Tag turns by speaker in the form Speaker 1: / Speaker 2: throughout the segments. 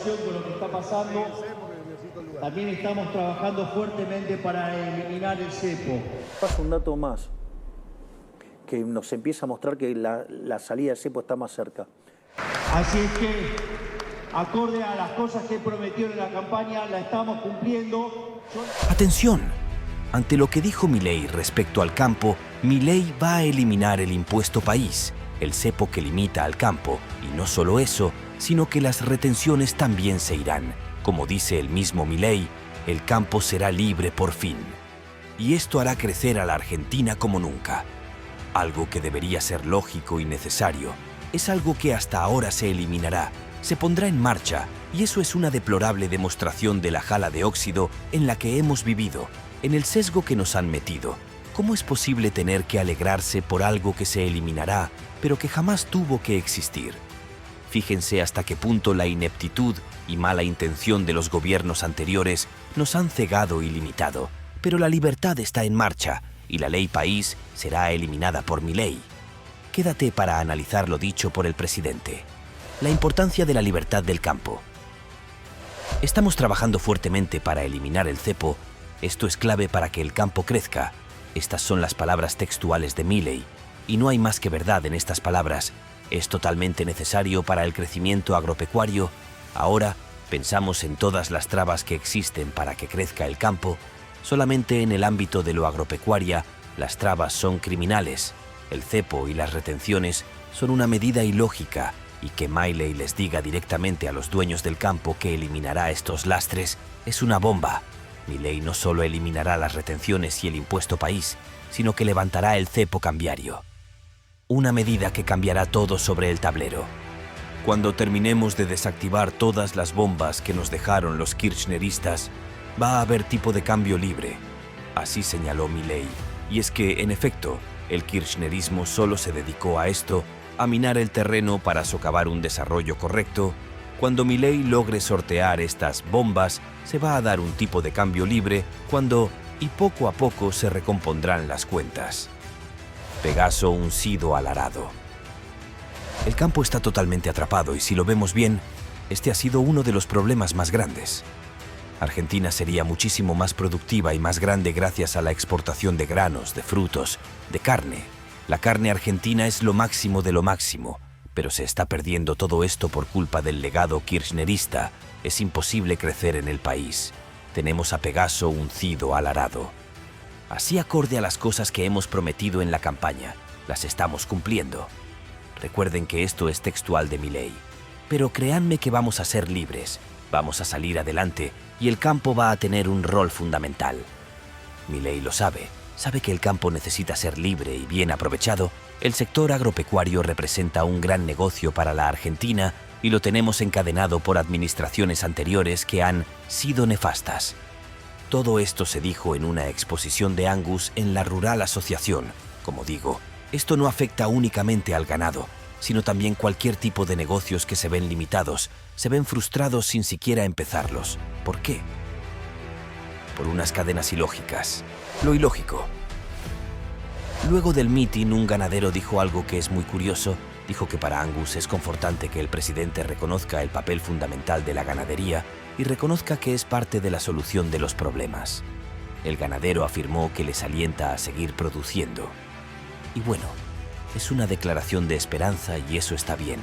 Speaker 1: Con lo que está pasando, también estamos trabajando fuertemente para eliminar el cepo.
Speaker 2: Pasa un dato más, que nos empieza a mostrar que la salida del cepo está más cerca.
Speaker 1: Así es que, acorde a las cosas que prometieron en la campaña, la estamos cumpliendo.
Speaker 3: Atención, ante lo que dijo Milei respecto al campo, Milei va a eliminar el impuesto país, el cepo que limita al campo, y no solo eso, sino que las retenciones también se irán. Como dice el mismo Milei, el campo será libre por fin. Y esto hará crecer a la Argentina como nunca. Algo que debería ser lógico y necesario, es algo que hasta ahora se eliminará, se pondrá en marcha, y eso es una deplorable demostración de la jala de óxido en la que hemos vivido, en el sesgo que nos han metido. ¿Cómo es posible tener que alegrarse por algo que se eliminará, pero que jamás tuvo que existir? Fíjense hasta qué punto la ineptitud y mala intención de los gobiernos anteriores nos han cegado y limitado. Pero la libertad está en marcha y la ley país será eliminada por Milei. Quédate para analizar lo dicho por el presidente. La importancia de la libertad del campo. Estamos trabajando fuertemente para eliminar el cepo. Esto es clave para que el campo crezca. Estas son las palabras textuales de Milei, y no hay más que verdad en estas palabras. Es totalmente necesario para el crecimiento agropecuario. Ahora pensamos en todas las trabas que existen para que crezca el campo. Solamente en el ámbito de lo agropecuaria, las trabas son criminales. El cepo y las retenciones son una medida ilógica, y que Milei les diga directamente a los dueños del campo que eliminará estos lastres es una bomba. Milei no solo eliminará las retenciones y el impuesto país, sino que levantará el cepo cambiario. Una medida que cambiará todo sobre el tablero. Cuando terminemos de desactivar todas las bombas que nos dejaron los kirchneristas, va a haber tipo de cambio libre. Así señaló Milei. Y es que, en efecto, el kirchnerismo solo se dedicó a esto, a minar el terreno para socavar un desarrollo correcto. Cuando Milei logre sortear estas bombas, se va a dar un tipo de cambio libre y poco a poco se recompondrán las cuentas. Pegaso uncido al arado. El campo está totalmente atrapado y si lo vemos bien, este ha sido uno de los problemas más grandes. Argentina sería muchísimo más productiva y más grande gracias a la exportación de granos, de frutos, de carne. La carne argentina es lo máximo de lo máximo, pero se está perdiendo todo esto por culpa del legado kirchnerista. Es imposible crecer en el país. Tenemos a Pegaso uncido al arado. Así acorde a las cosas que hemos prometido en la campaña, las estamos cumpliendo. Recuerden que esto es textual de Milei. Pero créanme que vamos a ser libres, vamos a salir adelante y el campo va a tener un rol fundamental. Milei lo sabe que el campo necesita ser libre y bien aprovechado. El sector agropecuario representa un gran negocio para la Argentina y lo tenemos encadenado por administraciones anteriores que han sido nefastas. Todo esto se dijo en una exposición de Angus en la Rural Asociación. Como digo, esto no afecta únicamente al ganado, sino también cualquier tipo de negocios que se ven limitados, se ven frustrados sin siquiera empezarlos. ¿Por qué? Por unas cadenas ilógicas. Lo ilógico. Luego del mitin, un ganadero dijo algo que es muy curioso. Dijo que para Angus es confortante que el presidente reconozca el papel fundamental de la ganadería y reconozca que es parte de la solución de los problemas. El ganadero afirmó que les alienta a seguir produciendo. Y bueno, es una declaración de esperanza y eso está bien.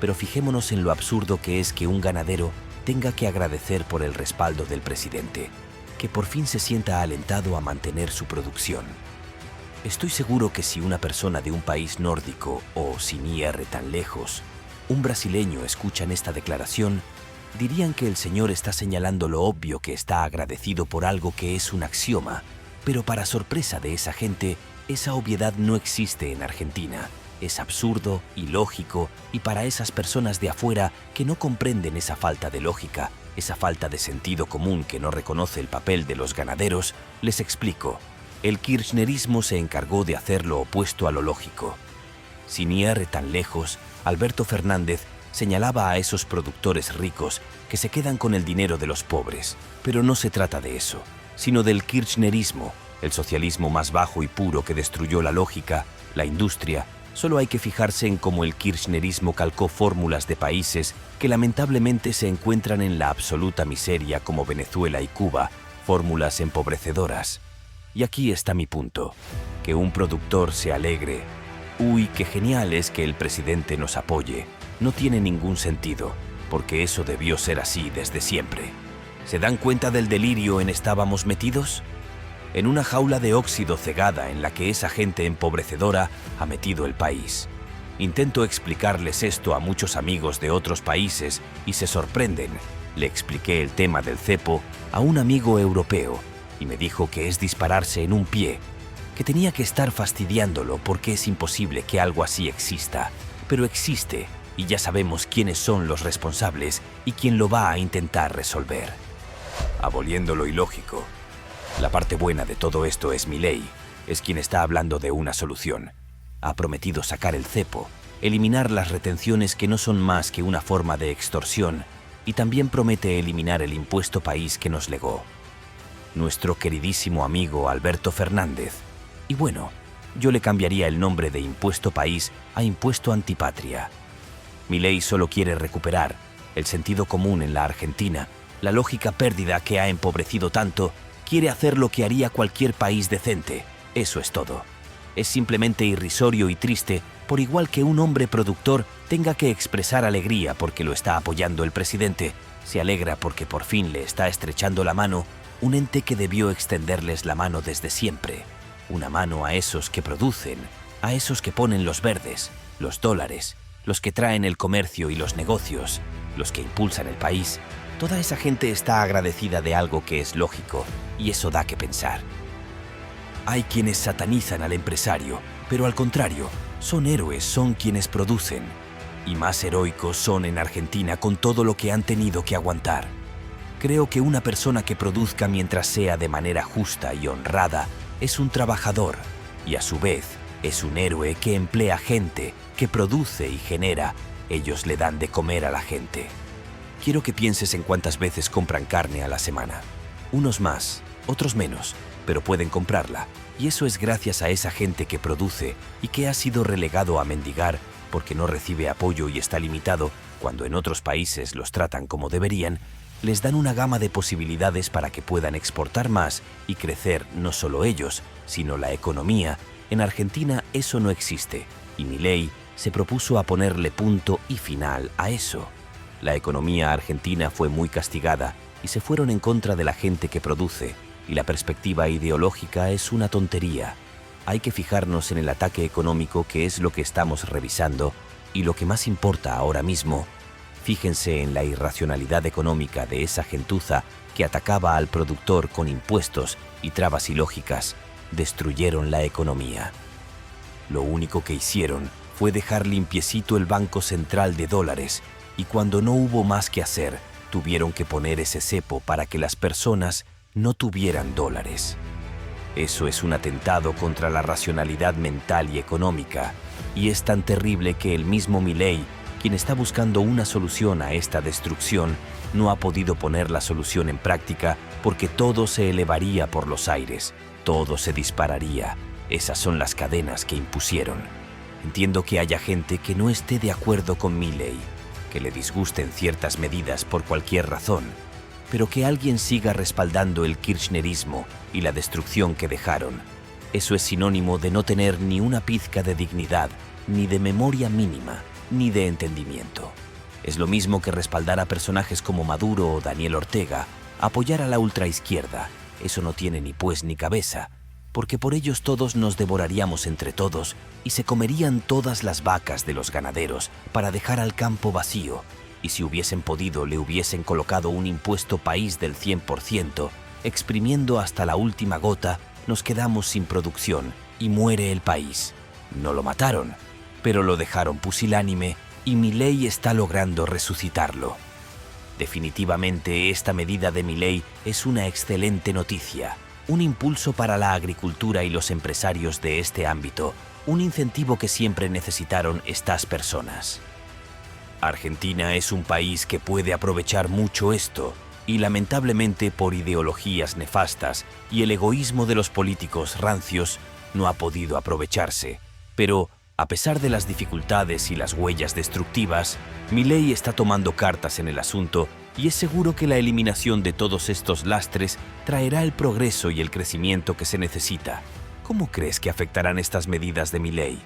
Speaker 3: Pero fijémonos en lo absurdo que es que un ganadero tenga que agradecer por el respaldo del presidente, que por fin se sienta alentado a mantener su producción. Estoy seguro que si una persona de un país nórdico o, sin ir tan lejos, un brasileño escuchan esta declaración, dirían que el señor está señalando lo obvio que está agradecido por algo que es un axioma, pero para sorpresa de esa gente, esa obviedad no existe en Argentina. Es absurdo, ilógico, y para esas personas de afuera que no comprenden esa falta de lógica, esa falta de sentido común que no reconoce el papel de los ganaderos, les explico. El kirchnerismo se encargó de hacer lo opuesto a lo lógico. Sin ir tan lejos, Alberto Fernández señalaba a esos productores ricos que se quedan con el dinero de los pobres. Pero no se trata de eso, sino del kirchnerismo, el socialismo más bajo y puro que destruyó la lógica, la industria Solo hay que fijarse en cómo el kirchnerismo calcó fórmulas de países que lamentablemente se encuentran en la absoluta miseria como Venezuela y Cuba, fórmulas empobrecedoras. Y aquí está mi punto, que un productor se alegre. Uy, qué genial es que el presidente nos apoye. No tiene ningún sentido, porque eso debió ser así desde siempre. ¿Se dan cuenta del delirio en estábamos metidos? En una jaula de óxido cegada en la que esa gente empobrecedora ha metido el país. Intento explicarles esto a muchos amigos de otros países y se sorprenden. Le expliqué el tema del cepo a un amigo europeo y me dijo que es dispararse en un pie, que tenía que estar fastidiándolo porque es imposible que algo así exista, pero existe y ya sabemos quiénes son los responsables y quién lo va a intentar resolver. Aboliendo lo ilógico. La parte buena de todo esto es Milei, es quien está hablando de una solución. Ha prometido sacar el cepo, eliminar las retenciones que no son más que una forma de extorsión y también promete eliminar el impuesto país que nos legó nuestro queridísimo amigo Alberto Fernández. Y bueno, yo le cambiaría el nombre de impuesto país a impuesto antipatria. Milei solo quiere recuperar el sentido común en la Argentina, la lógica pérdida que ha empobrecido tanto. Quiere hacer lo que haría cualquier país decente. Eso es todo. Es simplemente irrisorio y triste, por igual que un hombre productor tenga que expresar alegría porque lo está apoyando el presidente. Se alegra porque por fin le está estrechando la mano un ente que debió extenderles la mano desde siempre. Una mano a esos que producen, a esos que ponen los verdes, los dólares, los que traen el comercio y los negocios, los que impulsan el país. Toda esa gente está agradecida de algo que es lógico, y eso da que pensar. Hay quienes satanizan al empresario, pero al contrario, son héroes, son quienes producen. Y más heroicos son en Argentina con todo lo que han tenido que aguantar. Creo que una persona que produzca mientras sea de manera justa y honrada es un trabajador, y a su vez es un héroe que emplea gente, que produce y genera. Ellos le dan de comer a la gente. Quiero que pienses en cuántas veces compran carne a la semana. Unos más, otros menos, pero pueden comprarla. Y eso es gracias a esa gente que produce y que ha sido relegado a mendigar porque no recibe apoyo y está limitado cuando en otros países los tratan como deberían. Les dan una gama de posibilidades para que puedan exportar más y crecer no solo ellos, sino la economía. En Argentina eso no existe y Milei se propuso a ponerle punto y final a eso. La economía argentina fue muy castigada y se fueron en contra de la gente que produce, y la perspectiva ideológica es una tontería. Hay que fijarnos en el ataque económico, que es lo que estamos revisando, y lo que más importa ahora mismo. Fíjense en la irracionalidad económica de esa gentuza que atacaba al productor con impuestos y trabas ilógicas. Destruyeron la economía. Lo único que hicieron fue dejar limpiecito el Banco Central de dólares, y cuando no hubo más que hacer, tuvieron que poner ese cepo para que las personas no tuvieran dólares. Eso es un atentado contra la racionalidad mental y económica, y es tan terrible que el mismo Milei, quien está buscando una solución a esta destrucción, no ha podido poner la solución en práctica porque todo se elevaría por los aires, todo se dispararía. Esas son las cadenas que impusieron. Entiendo que haya gente que no esté de acuerdo con Milei, que le disgusten ciertas medidas por cualquier razón, pero que alguien siga respaldando el kirchnerismo y la destrucción que dejaron. Eso es sinónimo de no tener ni una pizca de dignidad, ni de memoria mínima, ni de entendimiento. Es lo mismo que respaldar a personajes como Maduro o Daniel Ortega, apoyar a la ultraizquierda. Eso no tiene ni pies ni cabeza, porque por ellos todos nos devoraríamos entre todos y se comerían todas las vacas de los ganaderos para dejar al campo vacío, y si hubiesen podido le hubiesen colocado un impuesto país del 100%, exprimiendo hasta la última gota, nos quedamos sin producción y muere el país. No lo mataron, pero lo dejaron pusilánime y Milei está logrando resucitarlo. Definitivamente esta medida de Milei es una excelente noticia. Un impulso para la agricultura y los empresarios de este ámbito, un incentivo que siempre necesitaron estas personas. Argentina es un país que puede aprovechar mucho esto, y lamentablemente por ideologías nefastas y el egoísmo de los políticos rancios no ha podido aprovecharse, pero A pesar de las dificultades y las huellas destructivas, Milei está tomando cartas en el asunto y es seguro que la eliminación de todos estos lastres traerá el progreso y el crecimiento que se necesita. ¿Cómo crees que afectarán estas medidas de Milei?